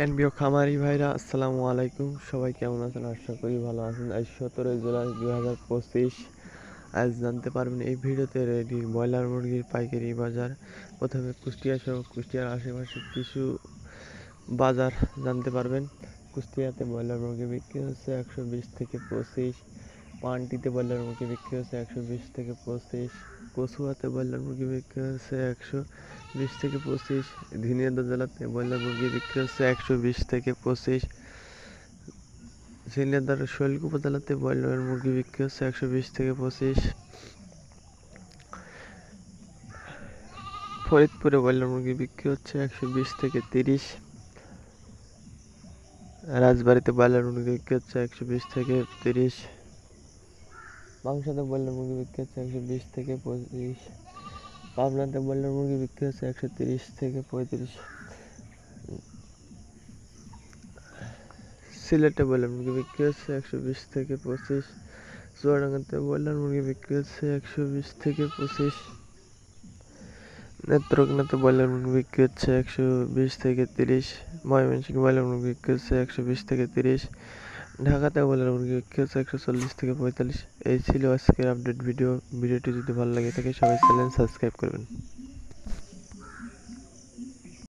প্রিয় খামারি ভাইরা, আসসালামু আলাইকুম। সবাই কেমন আছেন? আশা করি ভালো আছেন। আজ 17 জুলাই 2025। আজ জানতে পারবেন এই ভিডিওতে রেডি ব্রয়লার মুরগির পাইকারি বাজার। প্রথমে কুষ্টিয়া সহ কুষ্টিয়ার আশেপাশে কিছু বাজার জানতে পারবেন। কুষ্টিয়াতে ব্রয়লার মুরগি বিক্রি হচ্ছে 120 থেকে 25। পানটিতে ব্রয়লার মুরগি বিক্রি হচ্ছে 120 থেকে 25। কচুয়াতে ব্রয়লার মুরগি বিক্রি হচ্ছে 120 থেকে 25। ঝিনাইদহ জেলাতে ব্রয়লার মুরগি বিক্রি হচ্ছে 120 থেকে 25। ঝিনাইদহ শৈলকুপা উপজেলাতে ব্রয়লার মুরগি বিক্রি হচ্ছে 120 থেকে 25। ফরিদপুরে ব্রয়লার মুরগি বিক্রি হচ্ছে 120 থেকে 30। রাজবাড়িতে ব্রয়লার মুরগি বিক্রি হচ্ছে 120 থেকে 30। মাংসতে ব্রয়লার মুরগি বিক্রি হচ্ছে 120 থেকে 25। পাবনাতে ব্রয়লার মুরগি বিক্রি হচ্ছে 130 থেকে 35। সিলেটে ব্রয়লার মুরগি বিক্রি হচ্ছে 120 থেকে 25। চুয়াডাঙ্গাতে ব্রয়লার মুরগি বিক্রি হচ্ছে 120 থেকে 25। নেত্রকোনাতে ব্রয়লার মুরগি বিক্রি হচ্ছে 120 থেকে 30। ময়মনসিংহে ব্রয়লার মুরগি বিক্রি হচ্ছে 120 থেকে 30। ঢাকাতে ব্রয়লার মুরগি বিক্রি হচ্ছে 140 থেকে 45। এই ছিল আজকের আপডেট ভিডিওটি যদি ভালো লাগে থাকে সবাই চ্যানেল সাবস্ক্রাইব করবেন।